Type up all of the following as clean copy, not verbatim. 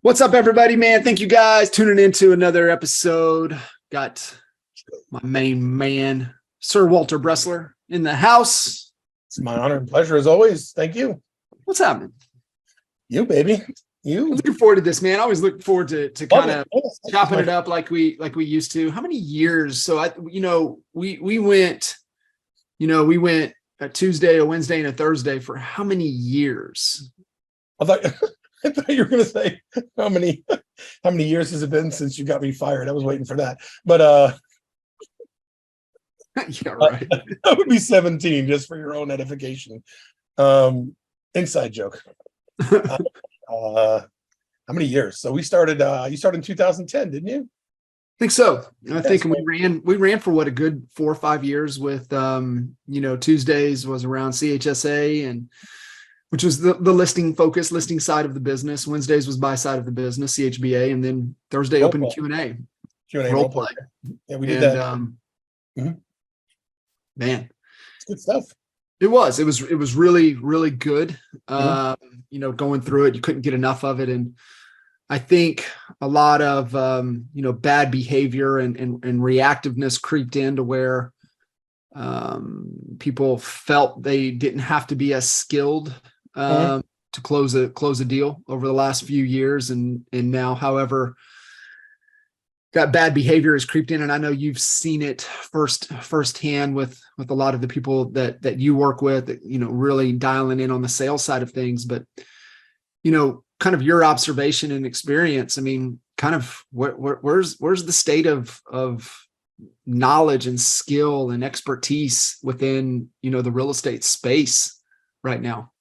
What's up, everybody, man? Thank you guys tuning into another episode. Got my main man, Sir Walter Bressler, in the house. It's my honor and pleasure as always. Thank you. What's happening? You, baby. I'm You. looking forward to this, man. I always look forward to Love kind it. of Yes, chopping it up like we used to. How many years? So we went, we went a Tuesday, a Wednesday, and a Thursday for how many years? I thought, I thought you were going to say how many years has it been since you got me fired? I was waiting for that. But Yeah, right. that would be 17 just for your own edification. Inside joke. How many years? So we started you started in 2010, didn't you? I think so. I think right. we ran for what, a good 4 or 5 years with Tuesdays was around CHSA, and which was the listing side of the business. Wednesdays was buy side of the business, CHBA, and then Thursday open Q&A. Q&A Role role play. Yeah, we did that. Man, It's good stuff. it was really, really good. Going through it, you couldn't get enough of it. And I think a lot of, bad behavior and reactiveness creeped into where people felt they didn't have to be as skilled to close a deal over the last few years. And now, however, that bad behavior has creeped in. And I know you've seen it firsthand with a lot of the people that you work with, that, really dialing in on the sales side of things. But, kind of your observation and experience. I mean, kind of where's the state of knowledge and skill and expertise within, the real estate space right now?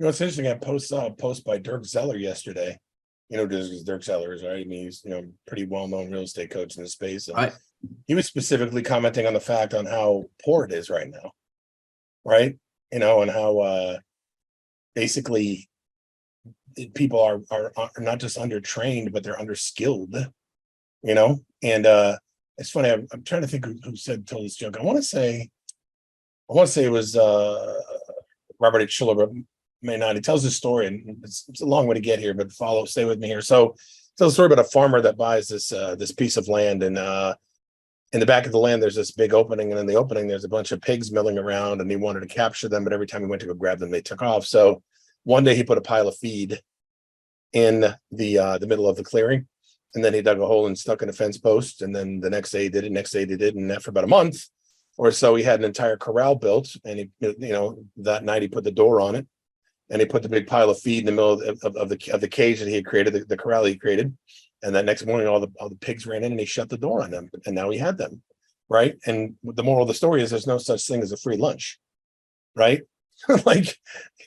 It's interesting. I saw a post by Dirk Zeller yesterday. Dirk Zeller is, right? I mean, he's pretty well-known real estate coach in the space. And Right. He was specifically commenting on the fact on how poor it is right now, right? And how basically people are not just undertrained, but they're underskilled. And it's funny. I'm trying to think who told this joke. I want to say it was Robert H. Schiller, but may not. He tells this story, and it's a long way to get here, but stay with me here. So tells a story about a farmer that buys this piece of land, and in the back of the land there's this big opening, and in the opening there's a bunch of pigs milling around, and he wanted to capture them, but every time he went to go grab them, they took off. So one day he put a pile of feed in the middle of the clearing, and then he dug a hole and stuck in a fence post, and then the next day he did it, and after about a month or so he had an entire corral built, and he that night he put the door on it, and he put the big pile of feed in the middle of the cage that he had created, the corral he created. And that next morning, all the pigs ran in, and he shut the door on them. And now he had them, right? And the moral of the story is there's no such thing as a free lunch, right? Like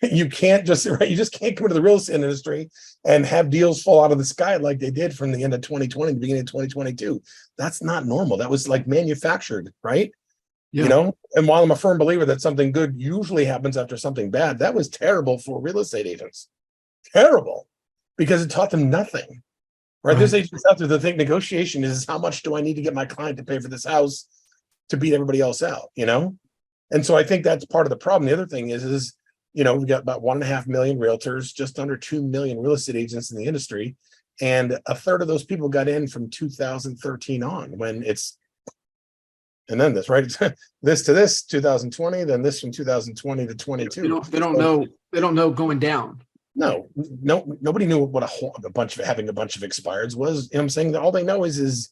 you just can't come into the real estate industry and have deals fall out of the sky like they did from the end of 2020 to the beginning of 2022. That's not normal. That was like manufactured, right? Yeah. And while I'm a firm believer that something good usually happens after something bad, that was terrible for real estate agents. Terrible, because it taught them nothing, right? There's agents out there that think negotiation is how much do I need to get my client to pay for this house to beat everybody else out, And so I think that's part of the problem. The other thing is we've got about 1.5 million realtors, just under 2 million real estate agents in the industry. And a third of those people got in from 2013 on, and then this, right? This to this 2020, then this from 2020 to 22. They don't know going down. No, nobody knew what having a bunch of expireds was. I'm saying that all they know is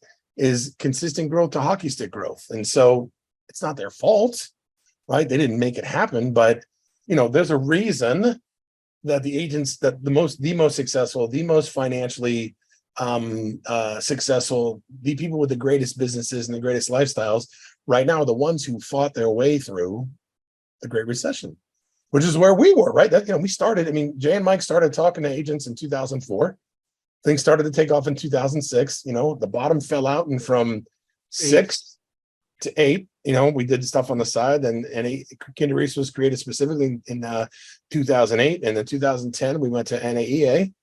consistent growth to hockey stick growth. And so it's not their fault, right? They didn't make it happen, but there's a reason that the agents that the most successful, the most financially successful, the people with the greatest businesses and the greatest lifestyles right now are the ones who fought their way through the Great Recession, which is where we were, right? That we started. I mean, Jay and Mike started talking to agents in 2004. Things started to take off in 2006. The bottom fell out, and from 6 to 8, we did stuff on the side. And Kinder Reese was created specifically in 2008, and in 2010 we went to NAEA,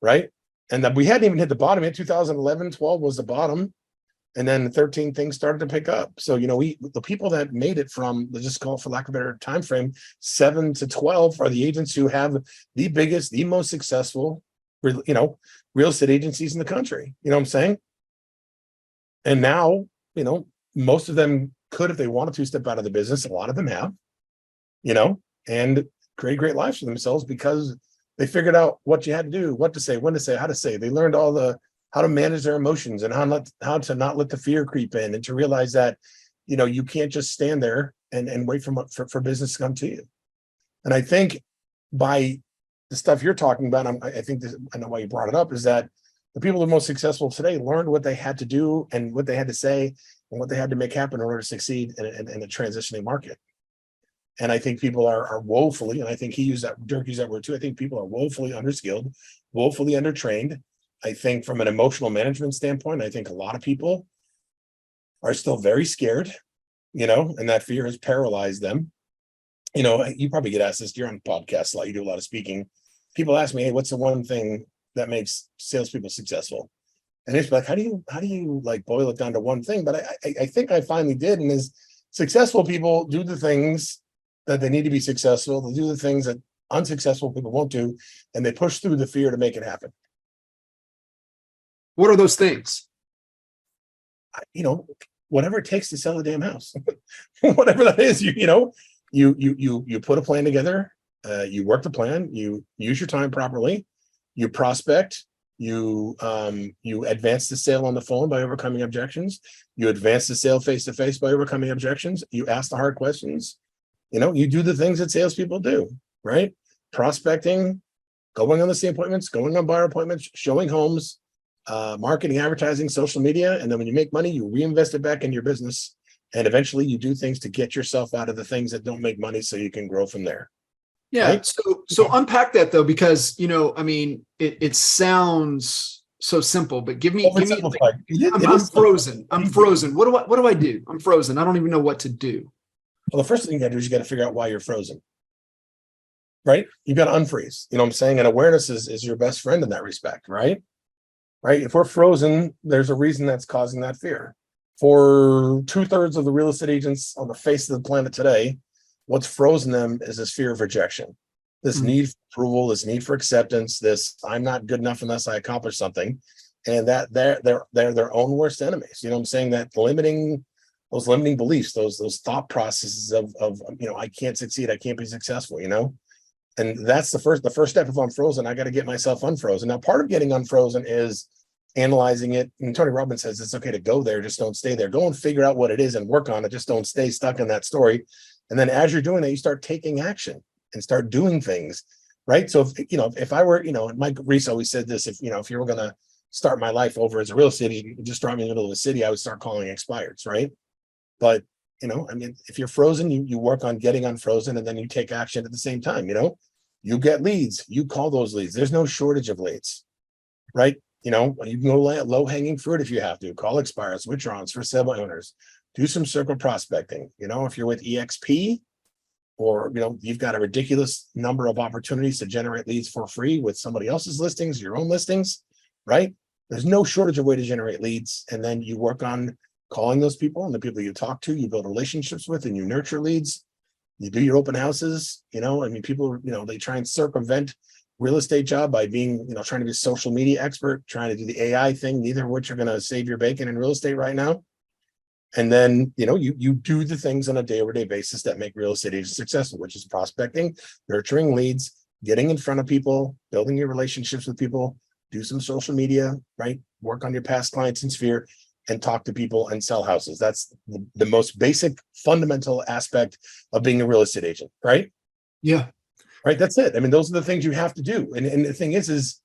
right? And we hadn't even hit the bottom yet. 2011, 12 was the bottom. And then 13 things started to pick up. So, the people that made it from, let's just call it for lack of a better time frame, 7 to 12 are the agents who have the biggest, the most successful real estate agencies in the country. You know what I'm saying? And now, most of them could, if they wanted to, step out of the business. A lot of them have, and create great lives for themselves because they figured out what you had to do, what to say, when to say, how to say. They learned how to manage their emotions and how to not let the fear creep in, and to realize that, you can't just stand there and wait for business to come to you. And I think by the stuff you're talking about, I know why you brought it up, is that the people that are most successful today learned what they had to do and what they had to say and what they had to make happen in order to succeed in a transitioning market. And I think people are woefully, and I think Dirk used that word too, I think people are woefully underskilled, woefully undertrained. I think from an emotional management standpoint, I think a lot of people are still very scared, and that fear has paralyzed them. You probably get asked this, you're on podcasts a lot, you do a lot of speaking. People ask me, hey, what's the one thing that makes salespeople successful? And it's like, how do you like boil it down to one thing? But I think I finally did. And is successful people do the things that they need to be successful. They do the things that unsuccessful people won't do, and they push through the fear to make it happen. What are those things? Whatever it takes to sell a damn house, whatever that is, you put a plan together, you work the plan, you use your time properly, you prospect, you advance the sale on the phone by overcoming objections, you advance the sale face-to-face by overcoming objections, you ask the hard questions, you do the things that salespeople do, right? Prospecting, going on listing appointments, going on buyer appointments, showing homes, marketing, advertising, social media. And then when you make money, you reinvest it back in your business. And eventually you do things to get yourself out of the things that don't make money so you can grow from there. Yeah. Right? So unpack that though, because, it sounds so simple, but give me, I'm frozen. I'm frozen. What do I do? I'm frozen. I don't even know what to do. Well, the first thing you gotta do is you gotta figure out why you're frozen. Right? You've got to unfreeze. You know what I'm saying? And awareness is your best friend in that respect, right? Right? If we're frozen, there's a reason that's causing that fear. For 2/3 of the real estate agents on the face of the planet today, what's frozen them is this fear of rejection, this need for approval, this need for acceptance, this I'm not good enough unless I accomplish something. And that they're their own worst enemies. You know what I'm saying? That those limiting beliefs, those thought processes of I can't succeed, I can't be successful, And that's the first step. If I'm frozen, I got to get myself unfrozen. Now, part of getting unfrozen is analyzing it. And Tony Robbins says it's okay to go there, just don't stay there. Go and figure out what it is and work on it. Just don't stay stuck in that story. And then as you're doing that, you start taking action and start doing things, right? So if I were, Mike Reese always said this, if you were going to start my life over as a real estate agent, just start me in the middle of the city, I would start calling expireds, right? But if you're frozen, you work on getting unfrozen, and then you take action at the same time. You get leads, you call those leads. There's no shortage of leads, right? You can go low hanging fruit if you have to. Call expireds, withdrawals, for sale by owners. Do some circle prospecting. If you're with EXP, or you've got a ridiculous number of opportunities to generate leads for free with somebody else's listings, your own listings, right? There's no shortage of way to generate leads, and then you work on calling those people, and the people you talk to, you build relationships with, and you nurture leads. You do your open houses. People, they try and circumvent real estate job by being, trying to be a social media expert, trying to do the AI thing, neither of which are going to save your bacon in real estate right now. And then, you do the things on a day-over-day basis that make real estate agents successful, which is prospecting, nurturing leads, getting in front of people, building your relationships with people, do some social media, right? Work on your past clients and sphere, and talk to people and sell houses. That's the most basic fundamental aspect of being a real estate agent, right? Yeah. Right. That's it. Those are the things you have to do. And the thing is,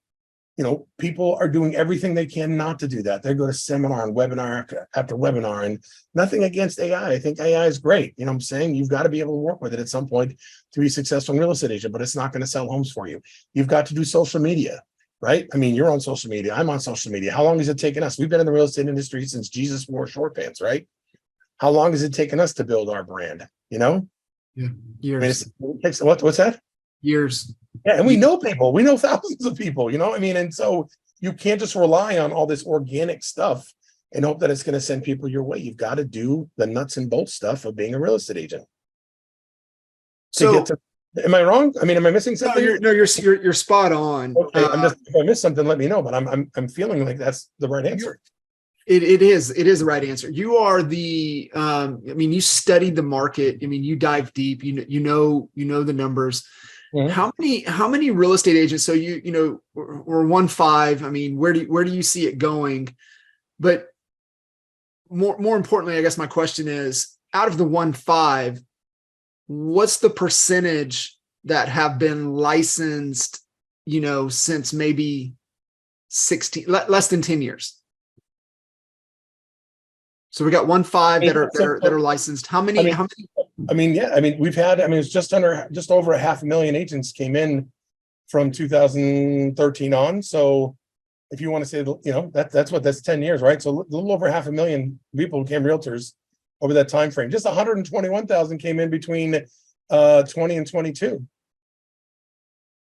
people are doing everything they can not to do that. They go to seminar and webinar after webinar, and nothing against AI. I think AI is great. I'm saying? You've got to be able to work with it at some point to be successful in real estate agent, but it's not going to sell homes for you. You've got to do social media. Right? You're on social media. I'm on social media. How long has it taken us? We've been in the real estate industry since Jesus wore short pants, right? How long has it taken us to build our brand? Yeah. Years. What's that? Years. Yeah. And we know people. We know thousands of people, And so you can't just rely on all this organic stuff and hope that it's going to send people your way. You've got to do the nuts and bolts stuff of being a real estate agent. Am I wrong? I mean, am I missing No, something? you're spot on. Okay, if I missed something, let me know. But I'm feeling like that's the right answer. It is the right answer. You are the I mean, you studied the market. I mean, you dive deep. You know the numbers. Mhm. How many real estate agents? So we're 1.5. I mean, where do you see it going? But more importantly, I guess my question is, out of the 1.5, what's the percentage that have been licensed, since maybe 16, less than 10 years? So we got 1.5 that are licensed. How many? Yeah. I mean, it's just over a 500,000 agents came in from 2013 on. So if you want to say, that's 10 years, right? So a little over 500,000 people became realtors over that time frame. Just 121,000 came in between 20 and 22.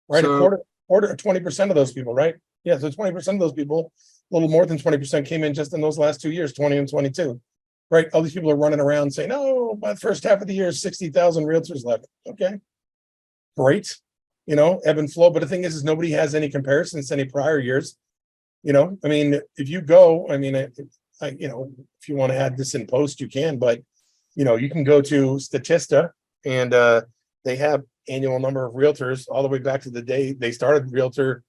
Right, So, a quarter, 20% of those people, right? Yeah, so 20% of those people, a little more than 20% came in just in those last 2 years, 20 and 22. Right, all these people are running around saying, "Oh, by the first half of the year, 60,000 realtors left." Okay, great, ebb and flow. But the thing is nobody has any comparisons to any prior years. I mean, if you go, I mean, if you want to add this in post, you can, but you can go to Statista, and they have annual number of realtors all the way back to the day they started realtor,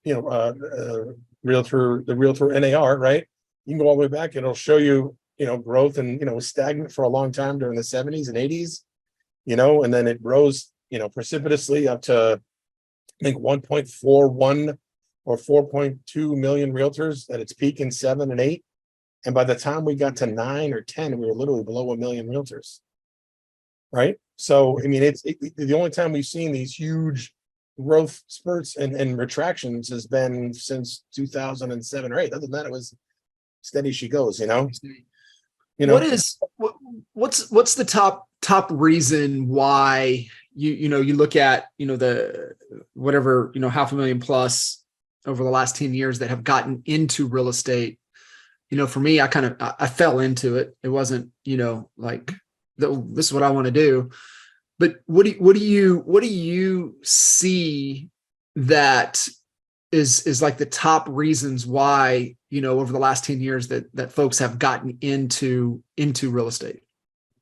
the realtor NAR, right? You can go all the way back, and it'll show you, growth, and was stagnant for a long time during the 70s and 80s, and then it rose, precipitously up to, I think, 1.41 or 4.2 million realtors at its peak in 7 and 8. And by the time we got to 9 or 10, we were literally below 1 million realtors. Right. So, I mean, it's the only time we've seen these huge growth spurts and retractions has been since 2007 or 8. Other than that, it was steady she goes, what's the top reason why you look at, the whatever, 500,000 plus over the last 10 years that have gotten into real estate? For me, I fell into it. It wasn't, like, this is what I want to do. But what do you see that is like the top reasons why, over the last 10 years that folks have gotten into real estate?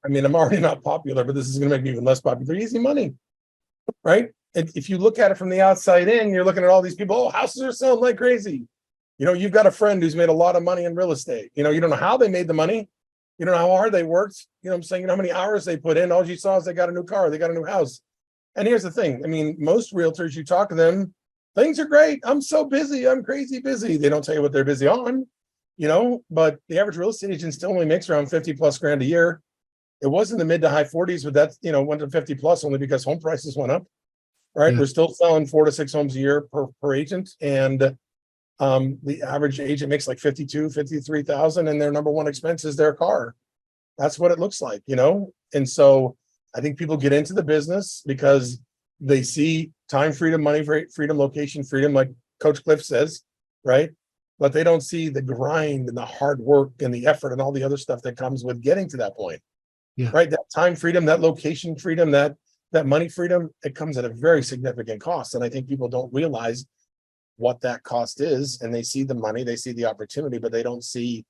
I mean, I'm already not popular, but this is going to make me even less popular. Easy money, right? And if you look at it from the outside in, you're looking at all these people, oh, houses are selling like crazy. You've got a friend who's made a lot of money in real estate. You don't know how they made the money. You don't know how hard they worked. I'm saying, how many hours they put in. All you saw is they got a new car, they got a new house. And here's the thing. I mean, most realtors, you talk to them, things are great. I'm so busy. I'm crazy busy. They don't tell you what they're busy on, but the average real estate agent still only makes around 50 plus grand a year. It was in the mid to high 40s, but that's, went to 50 plus only because home prices went up, right? Yeah. We're still selling 4 to 6 homes a year per agent. And the average agent makes like 53,000, and their number one expense is their car. That's what it looks like, And so I think people get into the business because they see time freedom, money freedom, location freedom, like Coach Cliff says, right? But they don't see the grind and the hard work and the effort and all the other stuff that comes with getting to that point. Yeah. Right? That time freedom, that location freedom, that money freedom, it comes at a very significant cost. And I think people don't realize what that cost is, and they see the money, they see the opportunity, but they don't see,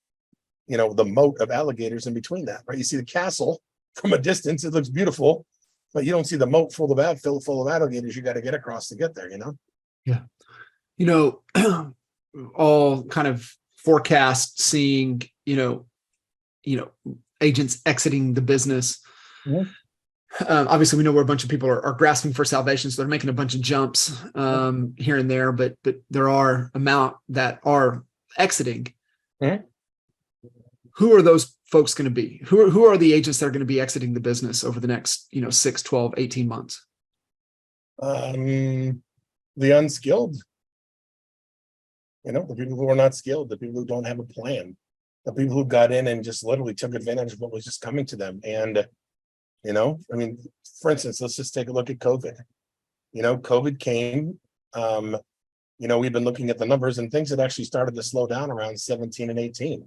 the moat of alligators in between that, right? You see the castle from a distance, it looks beautiful, but you don't see the moat full of alligators you got to get across to get there, Yeah. All kind of forecast seeing, agents exiting the business. Mm-hmm. Obviously, we know where a bunch of people are grasping for salvation, so they're making a bunch of jumps here and there, but there are amount that are exiting. Mm-hmm. Who are those folks going to be? Who are the agents that are going to be exiting the business over the next 6, 12, 18 months? The unskilled, the people who are not skilled, the people who don't have a plan, the people who got in and just literally took advantage of what was just coming to them. And I mean, for instance, let's just take a look at COVID. COVID came, we've been looking at the numbers, and things had actually started to slow down around 17 and 18.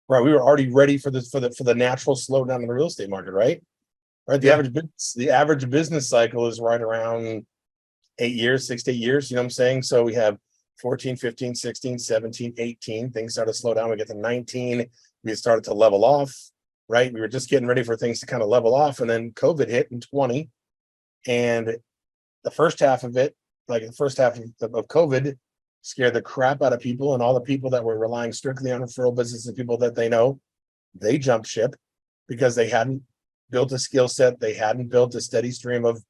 Right. We were already ready for the natural slowdown in the real estate market, right? right? Yeah. The average business cycle is right around 8 years, 6 to 8 years. You know what I'm saying? So we have 14, 15, 16, 17, 18. Things started to slow down. We get to 19. We started to level off, right? We were just getting ready for things to kind of level off. And then COVID hit in 20. And the first half of it, like the first half of COVID, scared the crap out of people. And all the people that were relying strictly on referral business and people that they know, they jumped ship because they hadn't built a skill set. They hadn't built a steady stream of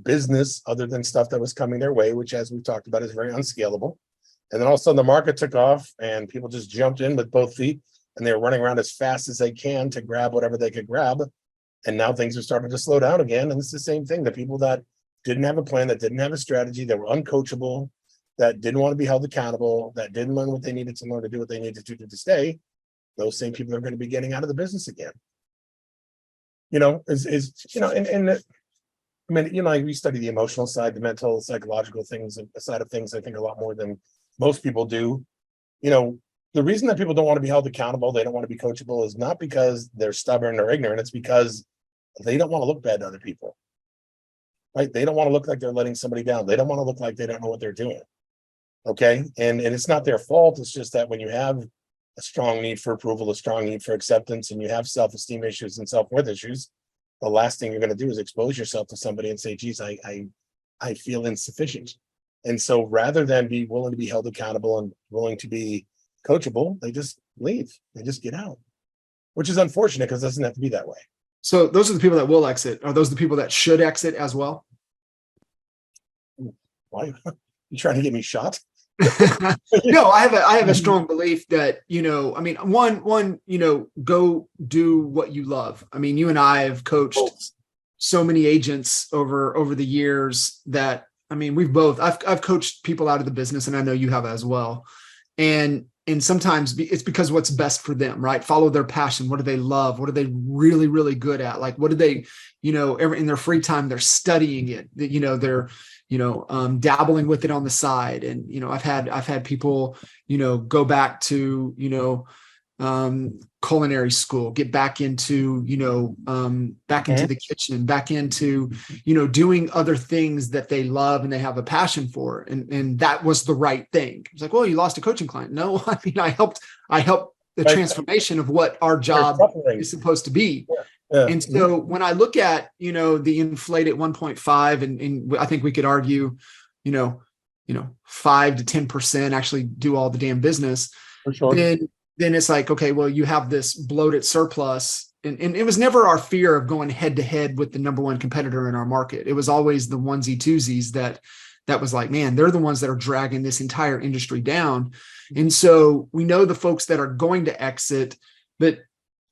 business other than stuff that was coming their way, which, as we talked about, is very unscalable. And then all of a sudden the market took off and people just jumped in with both feet and they were running around as fast as they can to grab whatever they could grab. And now things are starting to slow down again. And it's the same thing. The people that didn't have a plan, that didn't have a strategy, that were uncoachable, that didn't want to be held accountable, that didn't learn what they needed to learn to do what they needed to do to stay, those same people are going to be getting out of the business again. You know, I mean, you know, we study the emotional side, the mental, psychological things, side of things, I think a lot more than most people do. You know, the reason that people don't want to be held accountable, they don't want to be coachable, is not because they're stubborn or ignorant. It's because they don't want to look bad to other people, right? They don't want to look like they're letting somebody down. They don't want to look like they don't know what they're doing. Okay. And it's not their fault. It's just that when you have a strong need for approval, a strong need for acceptance, and you have self-esteem issues and self-worth issues, the last thing you're going to do is expose yourself to somebody and say, geez, I feel insufficient. And so rather than be willing to be held accountable and willing to be coachable, they just leave. They just get out, which is unfortunate because it doesn't have to be that way. So those are the people that will exit. Are those the people that should exit as well? Why? You trying to get me shot? No, I have a strong belief that, you know, I mean, one, you know, go do what you love. I mean, you and I have coached so many agents over the years that, I mean, I've coached people out of the business, and I know you have as well. And sometimes it's because what's best for them, right? Follow their passion. What do they love? What are they really, really good at? Like, what do they, you know, in their free time, they're studying it, you know, they're, you know, dabbling with it on the side. And, you know, I've had people, you know, go back to, you know, culinary school, get back into, you know, back into the kitchen, back into, you know, doing other things that they love and they have a passion for. And that was the right thing. It's like, well, you lost a coaching client. No, I mean, I helped the transformation of what our job is supposed to be. Yeah. And so when I look at, you know, the inflated 1.5, and I think we could argue, you know, 5 to 10% actually do all the damn business. For sure. Then it's like, okay, well, you have this bloated surplus. And it was never our fear of going head to head with the number one competitor in our market. It was always the onesie twosies that was like, man, they're the ones that are dragging this entire industry down. And so we know the folks that are going to exit, but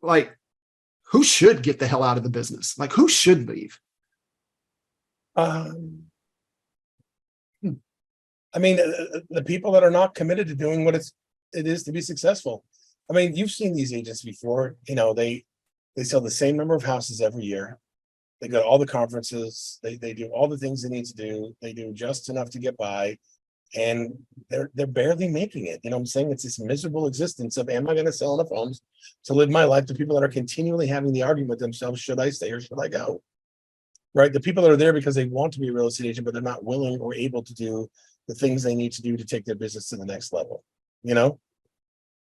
like, who should get the hell out of the business? Like, who should leave? I mean, the people that are not committed to doing what it is to be successful. I mean, you've seen these agents before. You know, they sell the same number of houses every year. They go to all the conferences. They do all the things they need to do. They do just enough to get by, and they're barely making it. You know what I'm saying? It's this miserable existence of, am I going to sell enough homes to live my life? To people that are continually having the argument with themselves, should I stay or should I go? Right? The people that are there because they want to be a real estate agent, but they're not willing or able to do the things they need to do to take their business to the next level. You know,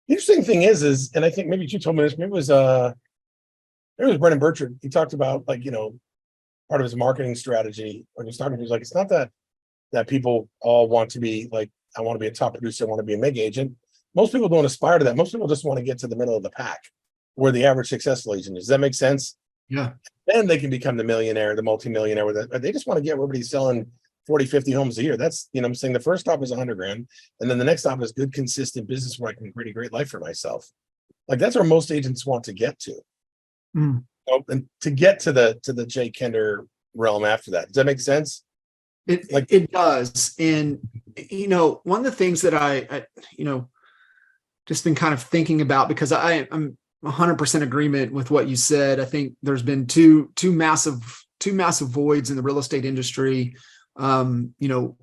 the interesting thing is, and I think maybe you told me this, maybe it was Brendan Burchard. He talked about, like, you know, part of his marketing strategy when he's talking, he's like, it's not that people all want to be like, I want to be a top producer, I want to be a mega agent. Most people don't aspire to that. Most people just want to get to the middle of the pack where the average successful agent is. Does that make sense? Yeah. Then they can become the millionaire, the multimillionaire with it. They just want to get where everybody's selling 40, 50 homes a year. That's, you know, I'm saying the first stop is 100 grand. And then the next stop is good, consistent business where I can create a great life for myself. Like, that's where most agents want to get to. And to get to the Jay Kender realm after that. Does that make sense? It does. And, you know, one of the things that I you know, just been kind of thinking about, because I'm 100% agreement with what you said. I think there's been two massive voids in the real estate industry. You know,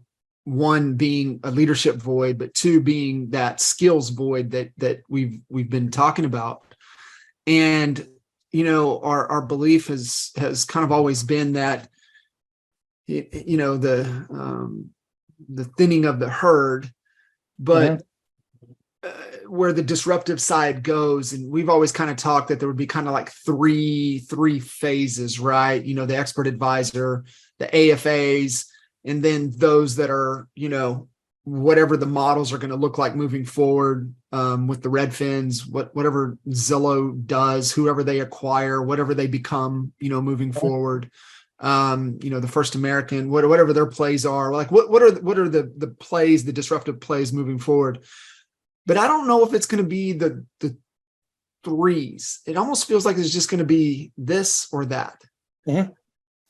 one being a leadership void, but two being that skills void that we've been talking about. And our belief has kind of always been that, the thinning of the herd, but where the disruptive side goes, and we've always kind of talked that there would be kind of like three phases, right? The expert advisor, the AFAs, and then those that are, whatever the models are going to look like moving forward, with the Redfins, whatever Zillow does, whoever they acquire, whatever they become, moving forward. The First American, whatever their plays are, like what are the plays, the disruptive plays moving forward. But I don't know if it's going to be the threes. It almost feels like it's just going to be this or that. Mm-hmm.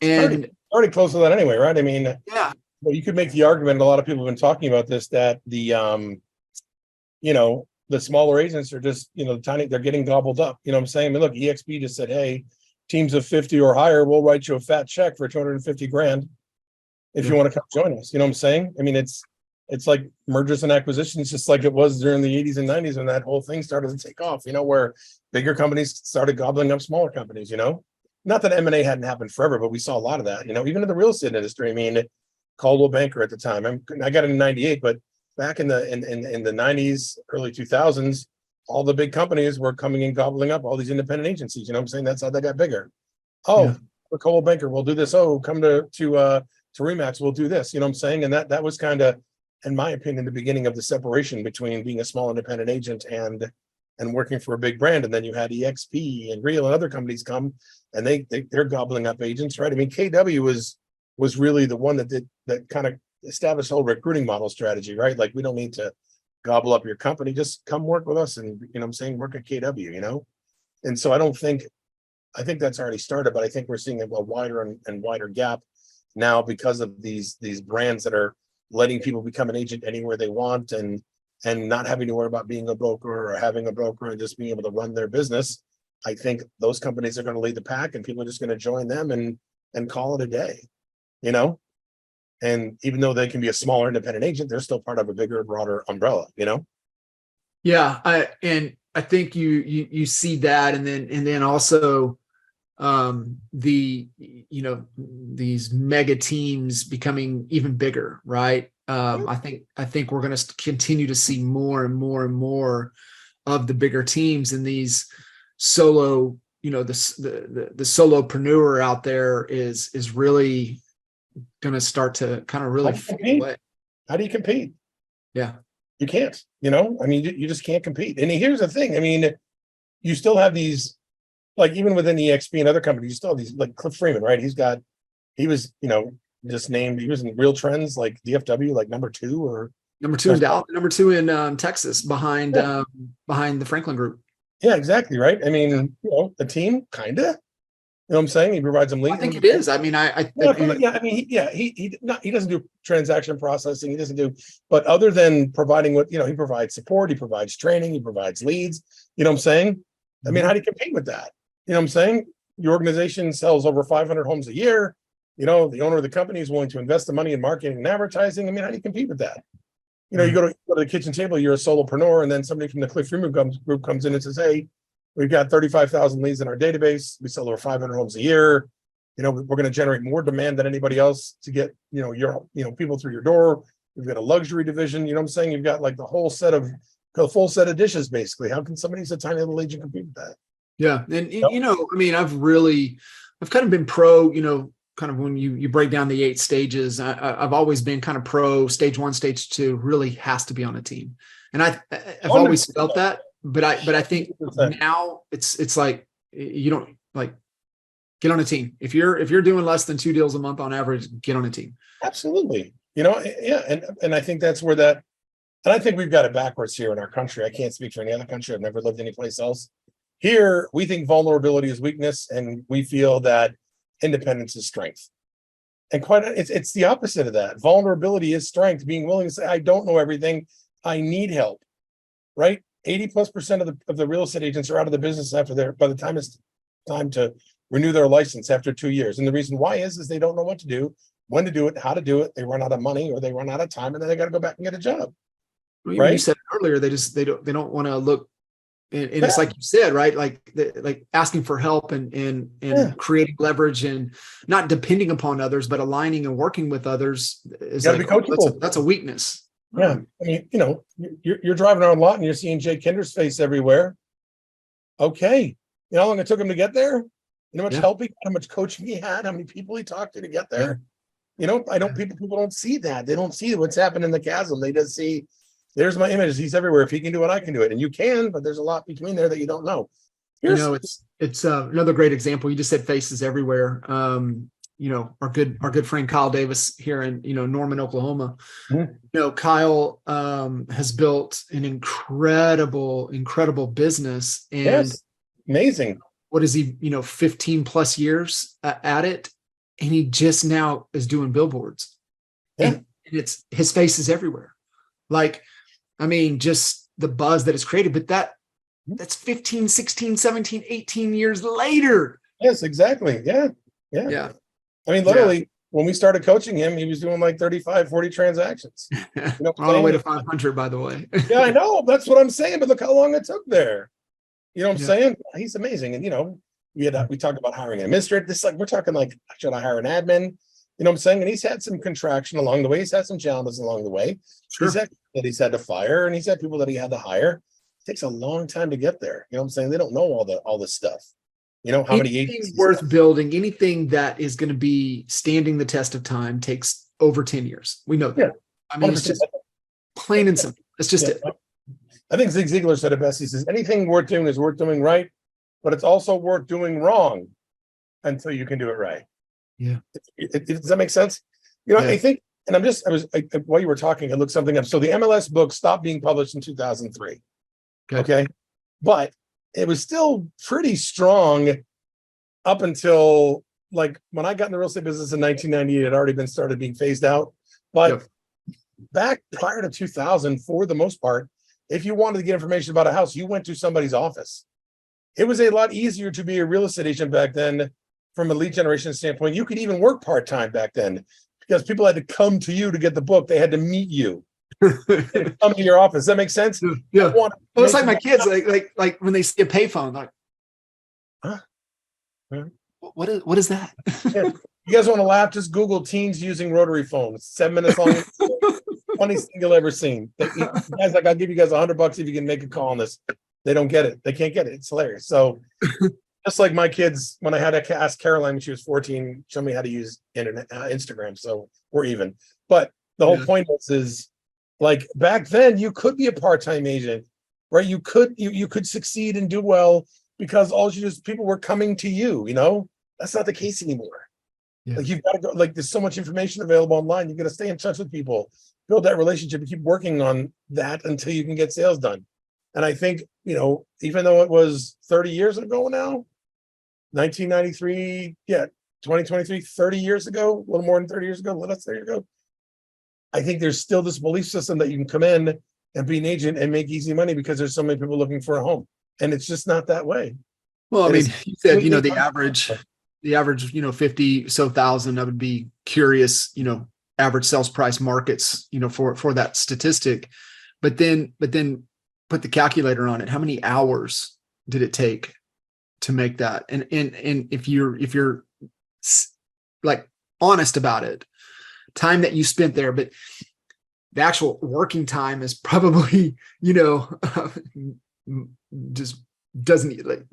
And already close to that anyway, right? I mean, yeah. Well, you could make the argument, a lot of people have been talking about this, that the the smaller agents are just, tiny, they're getting gobbled up. You know what I'm saying? I mean, look, EXP just said, hey, teams of 50 or higher, we'll write you a fat check for 250 grand if you want to come join us. You know what I'm saying? I mean, it's like mergers and acquisitions, just like it was during the 80s and 90s when that whole thing started to take off, where bigger companies started gobbling up smaller companies, Not that M&A hadn't happened forever, but we saw a lot of that, even in the real estate industry. I mean, Caldwell Banker at the time, I got it in 98, but back in the 90s, early 2000s, all the big companies were coming and gobbling up all these independent agencies. You know what I'm saying? That's how they got bigger. Oh, for Caldwell Banker, we'll do this. Oh, come to Remax, we'll do this. You know what I'm saying? And that was kind of, in my opinion, the beginning of the separation between being a small independent agent and working for a big brand. And then you had EXP and Real and other companies come, and they're gobbling up agents, right? I mean, KW was really the one that kind of established the whole recruiting model strategy, right? Like, we don't need to gobble up your company, just come work with us and, work at KW, And so I think that's already started, but I think we're seeing a wider and wider gap now because of these brands that are letting people become an agent anywhere they want and not having to worry about being a broker or having a broker and just being able to run their business. I think those companies are going to lead the pack, and people are just going to join them and call it a day, And even though they can be a smaller independent agent, they're still part of a bigger, broader umbrella, Yeah, I think you see that, and then also these mega teams becoming even bigger, right? I think we're going to continue to see more and more and more of the bigger teams, and these solo, the solopreneur out there is really going to start to kind of really fade away. How do you compete? Yeah, you can't. I mean, you just can't compete. And here's the thing. I mean, you still have these, like, even within EXP and other companies, you still have these, like Cliff Freeman, right? He was just named. He was in Real Trends, like DFW, like number two in Dallas, number two in Texas, behind the Franklin Group. Yeah, exactly, right. I mean, a team, kind of. You know what I'm saying? He provides them leads. I think it is. I mean, he doesn't do transaction processing. He doesn't do, but other than providing he provides support, he provides training, he provides leads. You know what I'm saying? I mean, how do you compete with that? You know what I'm saying? Your organization sells over 500 homes a year. The owner of the company is willing to invest the money in marketing and advertising. I mean, how do you compete with that? You go to the kitchen table, you're a solopreneur, and then somebody from the Cliff Freeman group comes in and says, hey, we've got 35,000 leads in our database. We sell over 500 homes a year. We're going to generate more demand than anybody else to get, your people through your door. We've got a luxury division. You know what I'm saying? You've got like the full set of dishes, basically. How can somebody who's a tiny little agent compete with that? Yeah. And, I mean, I've kind of been pro, kind of when you break down the 8 stages, I've always been kind of pro stage 1, stage 2 really has to be on a team. And I've always felt that. But I think now it's like, you don't like get on a team. If you're doing less than 2 deals a month on average, get on a team. Absolutely. Yeah. And I think that's where and I think we've got it backwards here in our country. I can't speak for any other country. I've never lived anyplace else. Here, we think vulnerability is weakness, and we feel that independence is strength. And it's the opposite of that. Vulnerability is strength, being willing to say, I don't know everything. I need help, right? 80+% of the real estate agents are out of the business by the time it's time to renew their license after 2 years. And the reason why is they don't know what to do, when to do it, how to do it. They run out of money or they run out of time, and then they got to go back and get a job. Well, right? You said earlier, they don't want to look, And it's like you said, right? Like asking for help and creating leverage and not depending upon others, but aligning and working with others is You gotta like, be coachable. that's a weakness. Yeah. I mean, you're driving around a lot and you're seeing Jay Kinder's face everywhere. Okay. You know how long it took him to get there? You know how much help he got, how much coaching he had, how many people he talked to get there? People don't see that. They don't see what's happened in the chasm. They just see, there's my image. He's everywhere. If he can do it, I can do it. And you can, but there's a lot between there that you don't know. It's another great example. You just said faces everywhere. Our good friend Kyle Davis here in Norman, Oklahoma. Mm-hmm. Kyle has built an incredible business, and amazing. What is he? 15 plus years at it, and he just now is doing billboards. And it's his face is everywhere. Like, I mean, just the buzz that is created, but that's 15, 16, 17, 18 years later. Yes, exactly. Yeah. I mean, literally, when we started coaching him, he was doing like 35, 40 transactions. On the way to 500, by the way. Yeah, I know. That's what I'm saying. But look how long it took there. You know what I'm saying? He's amazing. And, we talked about hiring an administrator. This we're talking like, should I hire an admin? You know what I'm saying? And he's had some contraction along the way. He's had some challenges along the way. Sure. He's had to fire, and he's had people that he had to hire. It takes a long time to get there. You know what I'm saying? They don't know all this stuff. How many agencies worth building, anything that is going to be standing the test of time takes over 10 years. We know that. Yeah. I mean, 100%. It's just plain and simple. It's just it. I think Zig Ziglar said it best. He says, anything worth doing is worth doing right, but it's also worth doing wrong until you can do it right. Yeah. Does that make sense? I think, and while you were talking, I looked something up. So the MLS book stopped being published in 2003. Okay. But it was still pretty strong up until like when I got in the real estate business in 1998, it had already started being phased out. But back prior to 2000, for the most part, if you wanted to get information about a house, you went to somebody's office. It was a lot easier to be a real estate agent back then from a lead generation standpoint. You could even work part-time back then because people had to come to you to get the book. They had to meet you. Come to your office. Does that make sense? Yeah. It's like my kids, like when they see a payphone, like, huh? What is that? You guys want to laugh? Just Google teens using rotary phones. 7 minutes long. Funniest thing you'll ever seen. Guys, I'll give you guys $100 if you can make a call on this. They don't get it. They can't get it. It's hilarious. So just like my kids, when I had to ask Caroline when she was 14, show me how to use Instagram. So we're even. But the whole point is like back then you could be a part-time agent, right? You could succeed and do well because people were coming to you, That's not the case anymore. Yeah. Like you've got to go, like there's so much information available online. You got to stay in touch with people, build that relationship, and keep working on that until you can get sales done. And I think, even though it was 30 years ago now, 1993, 2023, 30 years ago, a little more than 30 years ago, a little less 30 years ago, I think there's still this belief system that you can come in and be an agent and make easy money because there's so many people looking for a home. And it's just not that way. Well, I mean, you said, the average, 50 so thousand, I would be curious, average sales price markets, for that statistic, but then put the calculator on it. How many hours did it take to make that? And if you're like honest about it, time that you spent there, but the actual working time is probably, just doesn't like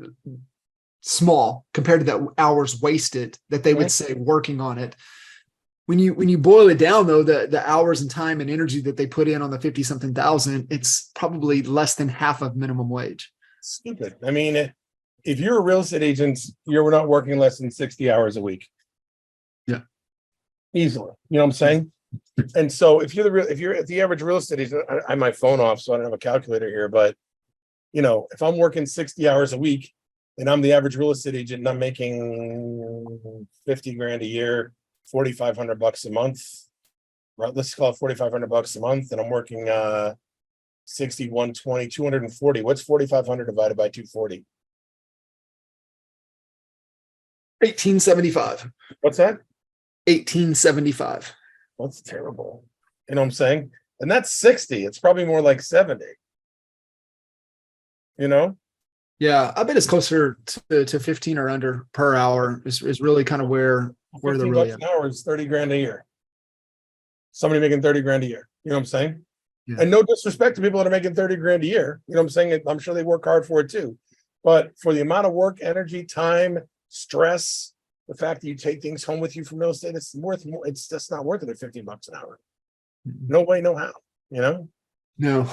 small compared to the hours wasted that they would say working on it. When you boil it down though, the hours and time and energy that they put in on the 50 something thousand, it's probably less than half of minimum wage. Stupid. I mean, if you're a real estate agent, you're not working less than 60 hours a week. Yeah. Easily. You know what I'm saying? And so if you're at the average real estate agent, I have my phone off, so I don't have a calculator here, but if I'm working 60 hours a week and I'm the average real estate agent and I'm making 50 grand a year, $4,500 a month, right? Let's call it $4,500 a month. And I'm working 60, 120, 240. What's 4,500 divided by 240? 1875. What's that? 1875. That's terrible. You know what I'm saying? And that's 60. It's probably more like 70. Yeah, I bet it's closer to 15 or under per hour is really kind of where they're 15 really bucks at. an hour is 30 grand a year. Somebody making 30 grand a year. You know what I'm saying? Yeah. And no disrespect to people that are making 30 grand a year. You know what I'm saying? I'm sure they work hard for it too. But for the amount of work, energy, time, stress, the fact that you take things home with you from real estate, it's worth more. It's just not worth it at 15 bucks an hour. No way, no how, you know? No.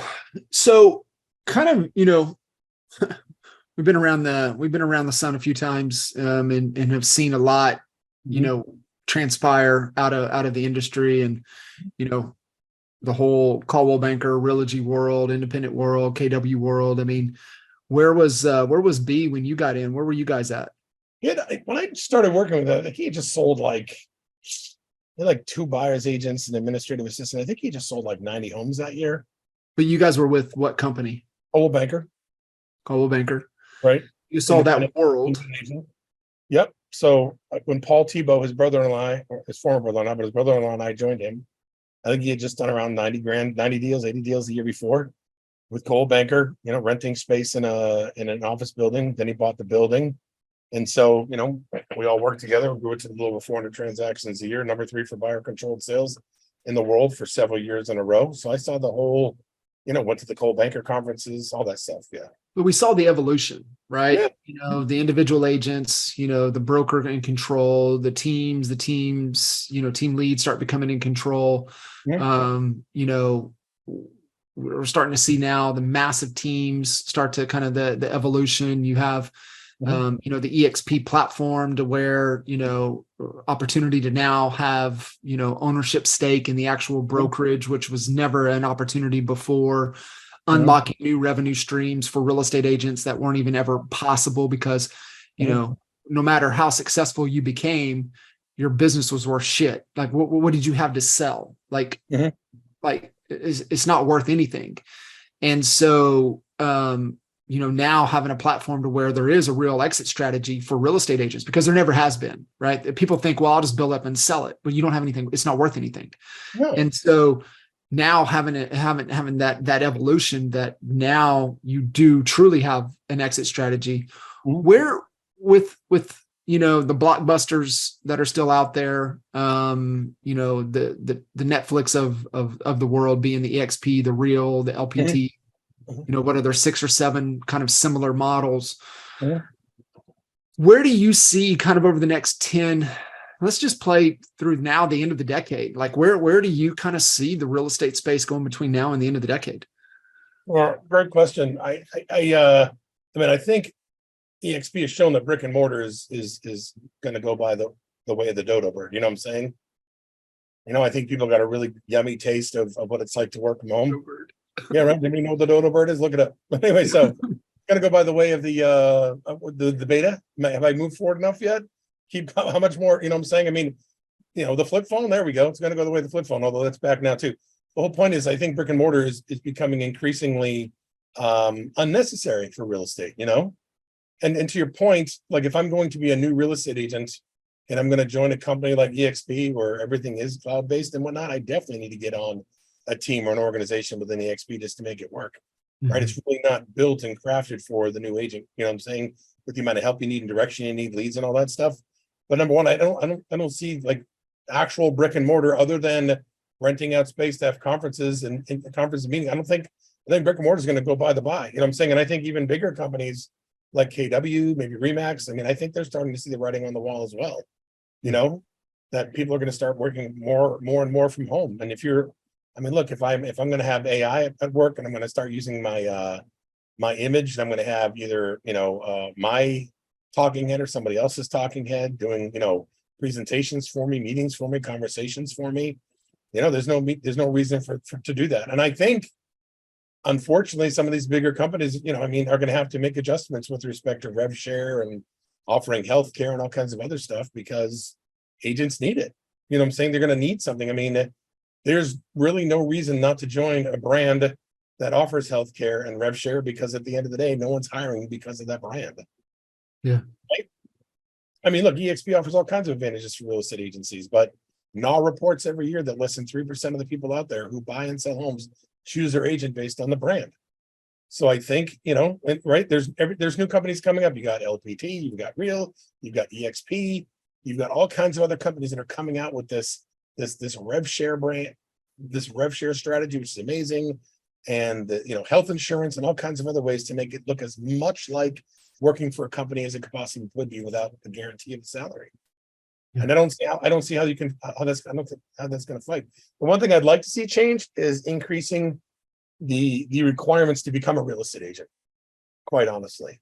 So kind of, we've been around the sun a few times, and have seen a lot, transpire out of the industry, and the whole Caldwell Banker, Realogy world, independent world, KW world. I mean, where was B when you got in? Where were you guys at? Yeah, when I started working with that, he just sold like 2 buyers agents and administrative assistant. I think he just sold like 90 homes that year. But you guys were with what company? Old banker, Caldwell Banker. right? You saw that world. Independent. Yep. So when Paul Tebow, his brother-in-law, or his former brother-in-law, but his brother-in-law and I joined him, I think he had just done around 90 grand, 90 deals, 80 deals the year before with Cole Banker, renting space in an office building. Then he bought the building. And so, we all worked together. We grew it to a little over 400 transactions a year, number 3 for buyer controlled sales in the world for several years in a row. So I saw the whole, went to the Cole Banker conferences, all that stuff. Yeah. But we saw the evolution, right? Yeah. The individual agents, the broker in control, the teams, team leads start becoming in control. Yeah. We're starting to see now the massive teams start to kind of the evolution. You have the EXP platform to where, opportunity to now have, ownership stake in the actual brokerage, which was never an opportunity before, unlocking new revenue streams for real estate agents that weren't even ever possible because, no matter how successful you became, your business was worth shit. Like, what did you have to sell? Like, it's not worth anything. And so, now having a platform to where there is a real exit strategy for real estate agents, because there never has been, right? People think, well, I'll just build up and sell it, but you don't have anything. It's not worth anything. No. And so now having that evolution that now you do truly have an exit strategy where with the blockbusters that are still out there, the Netflix of the world being the EXP, the Real, the LPT, what are there 6 or 7 kind of similar models? Where do you see kind of over the next 10, let's just play through now the end of the decade, like where do you kind of see the real estate space going between now and the end of the decade? Well, great question. I think EXP has shown that brick and mortar is going to go by the way of the dodo bird. You know what I'm saying? I think people got a really yummy taste of what it's like to work from home. Yeah, right. Anybody know what the dodo bird is? Look it up. But anyway, so going to go by the way of the beta. Have I moved forward enough yet? How much more? You know what I'm saying? I mean, the flip phone. There we go. It's going to go the way of the flip phone. Although that's back now too. The whole point is, I think brick and mortar is becoming increasingly unnecessary for real estate. And to your point, like if I'm going to be a new real estate agent and I'm going to join a company like EXP where everything is cloud based and whatnot, I definitely need to get on a team or an organization within EXP just to make it work. Right? It's really not built and crafted for the new agent. You know what I'm saying? With the amount of help you need and direction you need, leads and all that stuff. But number one, I don't see like actual brick and mortar other than renting out space to have conferences and conference meetings. I think brick and mortar is going to go by the by. You know what I'm saying? And I think even bigger companies like KW, maybe Remax. I think they're starting to see the writing on the wall as well. That people are going to start working more and more from home. And look, if I'm going to have AI at work and I'm going to start using my image, and I'm going to have either my talking head or somebody else's talking head doing presentations for me, meetings for me, conversations for me. There's no reason for to do that. And I think, unfortunately, some of these bigger companies, are going to have to make adjustments with respect to rev share and offering healthcare and all kinds of other stuff because agents need it. You know what I'm saying? They're going to need something. There's really no reason not to join a brand that offers healthcare and rev share because at the end of the day, no one's hiring because of that brand. Yeah. Right? Look, EXP offers all kinds of advantages for real estate agencies, but NAR reports every year that less than 3% of the people out there who buy and sell homes choose their agent based on the brand. So I think, right, there's new companies coming up. You got LPT, you've got Real, you've got EXP, you've got all kinds of other companies that are coming out with this rev share brand, this rev share strategy, which is amazing. And health insurance and all kinds of other ways to make it look as much like working for a company as it could possibly would be without the guarantee of the salary. Yeah. And I don't see how that's going to fight. The one thing I'd like to see change is increasing the requirements to become a real estate agent. Quite honestly,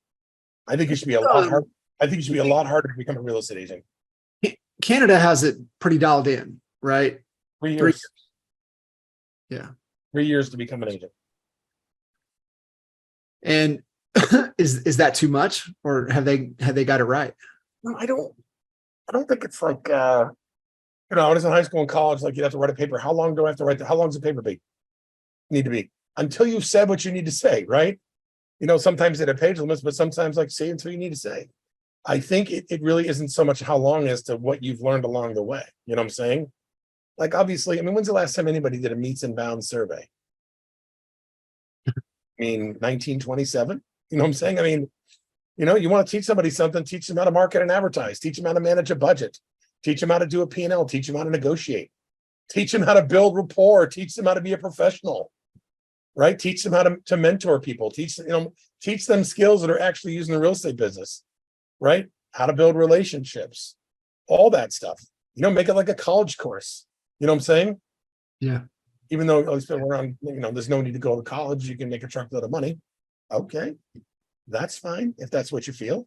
I think it should be a lot harder. I think it should be a lot harder to become a real estate agent. Canada has it pretty dialed in, right? 3 years. Yeah. 3 years to become an agent. And is that too much, or have they got it right? No, I don't think it's like I was in high school and college, like you'd have to write a paper. How long do I have to write how long does the paper need to be? Until you've said what you need to say, right? Sometimes it have page limits, but sometimes like say until you need to say. I think it really isn't so much how long as to what you've learned along the way. You know what I'm saying? Like, obviously, when's the last time anybody did a meets and bounds survey? 1927. You know what I'm saying? You want to teach somebody something, teach them how to market and advertise, teach them how to manage a budget, teach them how to do a P&L, teach them how to negotiate, teach them how to build rapport, teach them how to be a professional, right? Teach them how to mentor people, teach them skills that are actually used in the real estate business, right? How to build relationships, all that stuff. Make it like a college course. You know what I'm saying? Yeah. Even though we're on, there's no need to go to college. You can make a truckload of money. Okay. That's fine if that's what you feel,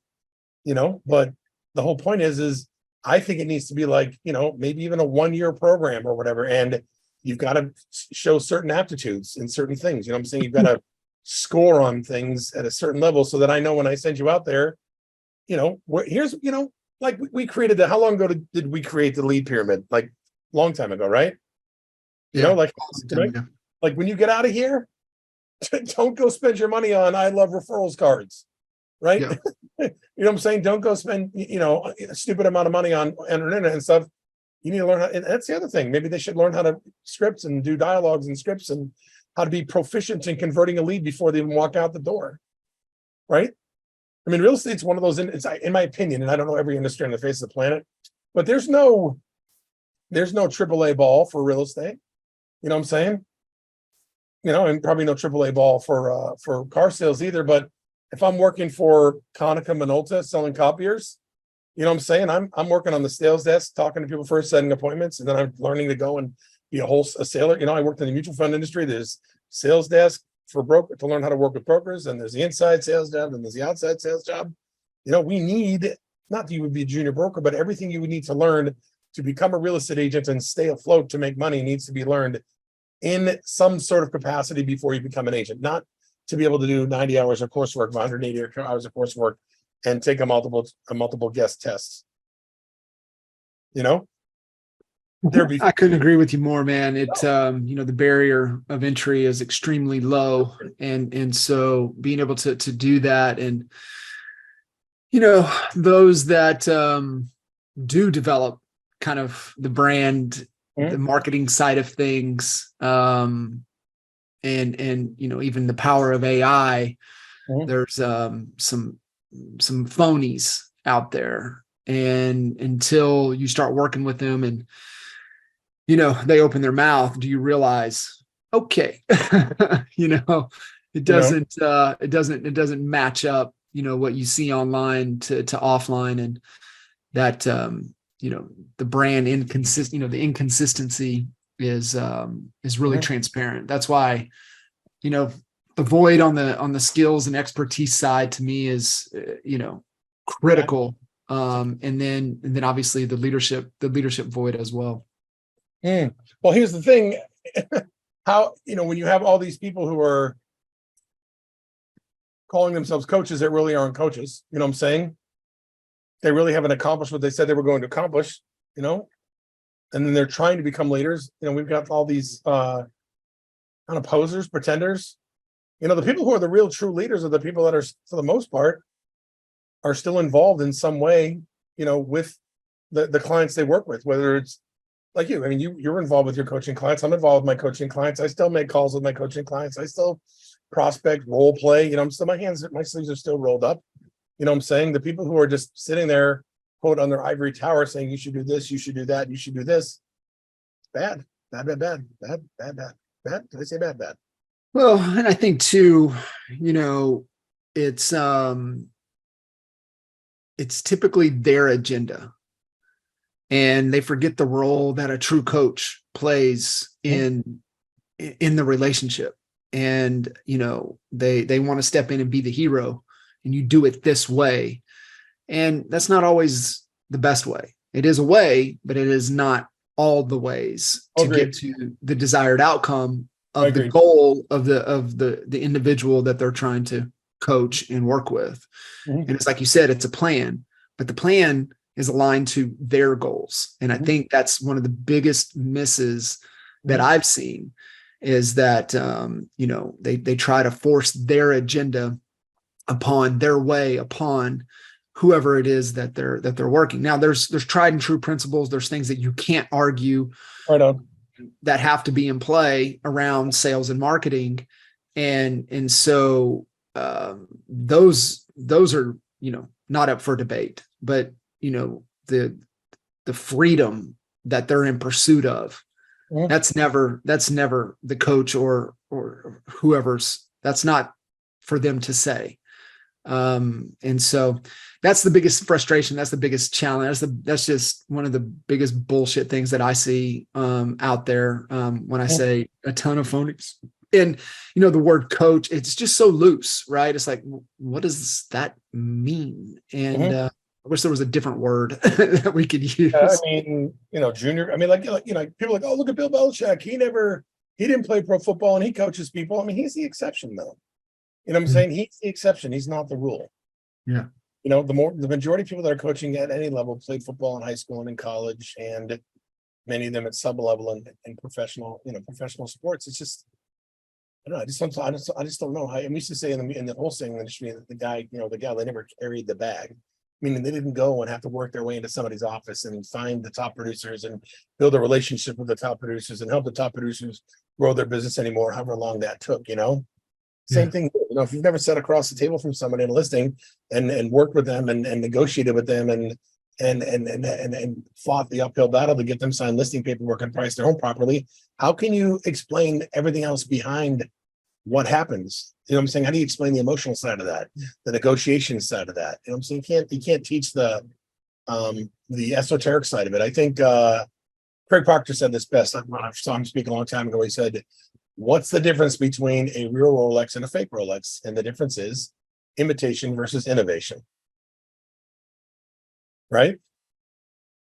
but the whole point is I think it needs to be like, maybe even a 1-year program or whatever. And you've got to show certain aptitudes in certain things. You know what I'm saying? You've got to score on things at a certain level so that I know when I send you out there, here's, like we created how long ago did we create the lead pyramid? Like long time ago, right? Yeah. Like when you get out of here, don't go spend your money on I love referrals cards, right? Yeah. You know what I'm saying? Don't go spend, a stupid amount of money on internet and stuff. You need to learn and that's the other thing. Maybe they should learn how to scripts and do dialogues and scripts and how to be proficient in converting a lead before they even walk out the door, right? Real estate's one of those, in my opinion, and I don't know every industry on the face of the planet, but there's no AAA ball for real estate. You know what I'm saying? And probably no AAA ball for car sales either. But if I'm working for Konica Minolta selling copiers, you know what I'm saying? I'm working on the sales desk, talking to people first, setting appointments, and then I'm learning to go and be a sailor. I worked in the mutual fund industry. There's sales desk for broker to learn how to work with brokers, and there's the inside sales job, and there's the outside sales job. We need, not that you would be a junior broker, but everything you would need to learn to become a real estate agent and stay afloat to make money needs to be learned in some sort of capacity before you become an agent, not to be able to do 90 hours of coursework, 180 hours of coursework, and take a multiple guest tests. I couldn't agree with you more, man. It, the barrier of entry is extremely low. And so being able to do that and, those that, do develop kind of the brand, the marketing side of things, and even the power of AI, there's, some phonies out there. And until you start working with them and, they open their mouth, do you realize, okay, it doesn't match up, what you see online to offline, and that, the brand the inconsistency is really transparent. That's why, the void on the skills and expertise side to me is, critical. And then obviously the leadership void as well. Well, here's the thing. How, when you have all these people who are calling themselves coaches that really aren't coaches, you know what I'm saying? They really haven't accomplished what they said they were going to accomplish, and then they're trying to become leaders. We've got all these kind of posers, pretenders. The people who are the real true leaders are the people that are, for the most part, are still involved in some way, with the clients they work with, whether it's like you're involved with your coaching clients. I'm involved with my coaching clients. I still make calls with my coaching clients. I still, prospect role play, so my sleeves are still rolled up. You know what I'm saying? The people who are just sitting there, quote, on their ivory tower saying you should do this, you should do that, you should do this. Bad. Did I say bad? Well, and I think too, it's typically their agenda, and they forget the role that a true coach plays in the relationship. And they want to step in and be the hero, and you do it this way, and that's not always the best way. It is a way, but it is not all the ways to get to the desired outcome of the goal of the individual that they're trying to coach and work with. And it's like you said, it's a plan, but the plan is aligned to their goals. And I think that's one of the biggest misses that I've seen, is that they try to force their agenda upon their way, upon whoever it is that they're working. Now there's tried and true principles. There's things that you can't argue that have to be in play around sales and marketing. And so those are, not up for debate, but the freedom that they're in pursuit of, that's never the coach or whoever's, that's not for them to say. And so that's the biggest frustration. That's the biggest challenge. That's just one of the biggest bullshit things that I see out there when I say a ton of phonies. And, the word coach, it's just so loose, right? It's like, what does that mean? And I wish there was a different word that we could use. Junior, people are like, oh, look at Bill Belichick. He didn't play pro football and he coaches people. He's the exception though. You know what I'm saying? He's the exception. He's not the rule. Yeah. The majority of people that are coaching at any level played football in high school and in college, and many of them at sub level and professional sports. It's just, I don't know. I just don't know how. I used to say in the wholesaling industry that the guy they never carried the bag. Meaning they didn't go and have to work their way into somebody's office and find the top producers and build a relationship with the top producers and help the top producers grow their business anymore, however long that took, Same thing, if you've never sat across the table from somebody in a listing and worked with them and negotiated with them and fought the uphill battle to get them signed listing paperwork and price their home properly, how can you explain everything else behind what happens? You know what I'm saying? How do you explain the emotional side of that, the negotiation side of that? You know what I'm saying? You can't teach the esoteric side of it. I think Craig Proctor said this best. I saw him speak a long time ago. He said, what's the difference between a real Rolex and a fake Rolex? And the difference is imitation versus innovation. Right?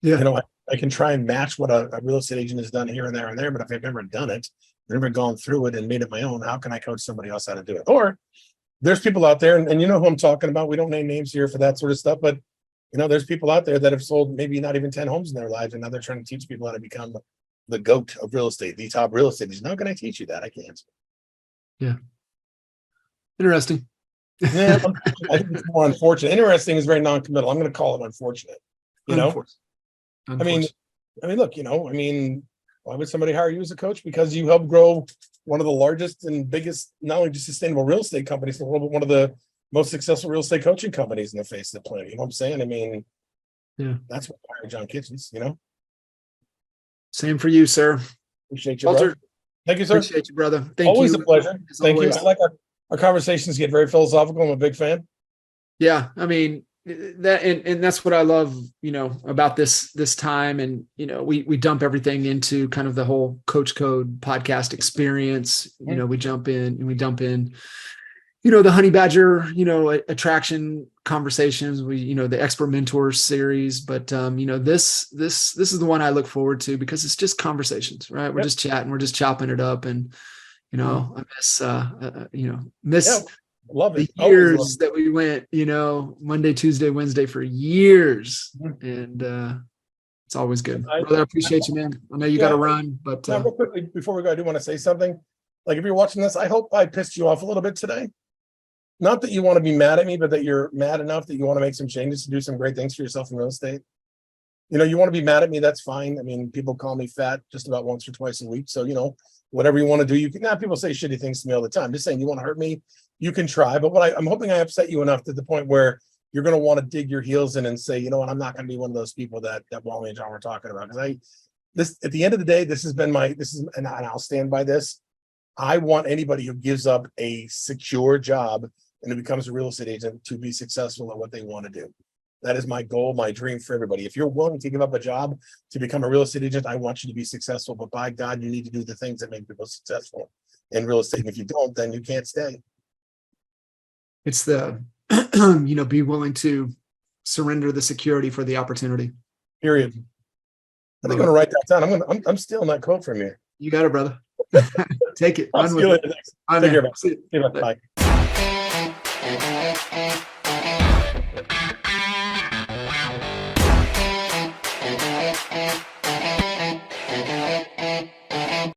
Yeah. I can try and match what a real estate agent has done here and there, but if I've never done it, never gone through it and made it my own, how can I coach somebody else how to do it? Or there's people out there, and you know who I'm talking about. We don't name names here for that sort of stuff, but there's people out there that have sold maybe not even 10 homes in their lives, and now they're trying to teach people how to become the GOAT of real estate, the top real estate. How can I teach you that? I can't. Yeah. Interesting. Yeah, I think it's more unfortunate. Interesting is very non-committal. I'm going to call it unfortunate. Unfortunate. Look, why would somebody hire you as a coach? Because you helped grow one of the largest and biggest, not only just sustainable real estate companies in the world, but one of the most successful real estate coaching companies in the face of the planet. You know what I'm saying? Yeah, that's what hired John Kitchens, Same for you, sir. Appreciate you, brother. Thank you, sir. Appreciate you, brother. Thank always you. A pleasure. Thank you. I like our conversations get very philosophical. I'm a big fan. Yeah. That and that's what I love, about this time. And, we dump everything into kind of the whole Coach Code podcast experience. We jump in and we dump in, the Honey Badger, attraction conversations, the Expert Mentors series. But, this is the one I look forward to because it's just conversations, right? We're just chatting, we're just chopping it up. And, I miss love it. The years that we went, Monday, Tuesday, Wednesday for years. And it's always good. Brother, I appreciate you, man. I know you got to run, but real quickly before we go, I do want to say something. Like, if you're watching this, I hope I pissed you off a little bit today. Not that you want to be mad at me, but that you're mad enough that you want to make some changes to do some great things for yourself in real estate. You want to be mad at me, that's fine. People call me fat just about once or twice a week. So, whatever you want to do. You can, now people say shitty things to me all the time. I'm just saying, you want to hurt me, you can try. But I'm hoping I upset you enough to the point where you're going to want to dig your heels in and say, you know what, I'm not going to be one of those people that Wally and John were talking about. Because this, at the end of the day, this has been and I'll stand by this. I want anybody who gives up a secure job and who becomes a real estate agent to be successful at what they want to do. That is my goal, my dream for everybody. If you're willing to give up a job to become a real estate agent, I want you to be successful. But by God, you need to do the things that make people successful in real estate. And if you don't, then you can't stay. It's the, be willing to surrender the security for the opportunity. Period. I think I'm gonna write that down. I'm stealing that quote from you. You got it, brother. Take it. I'll Run see you with later. it. Take care, man. See you. Bye.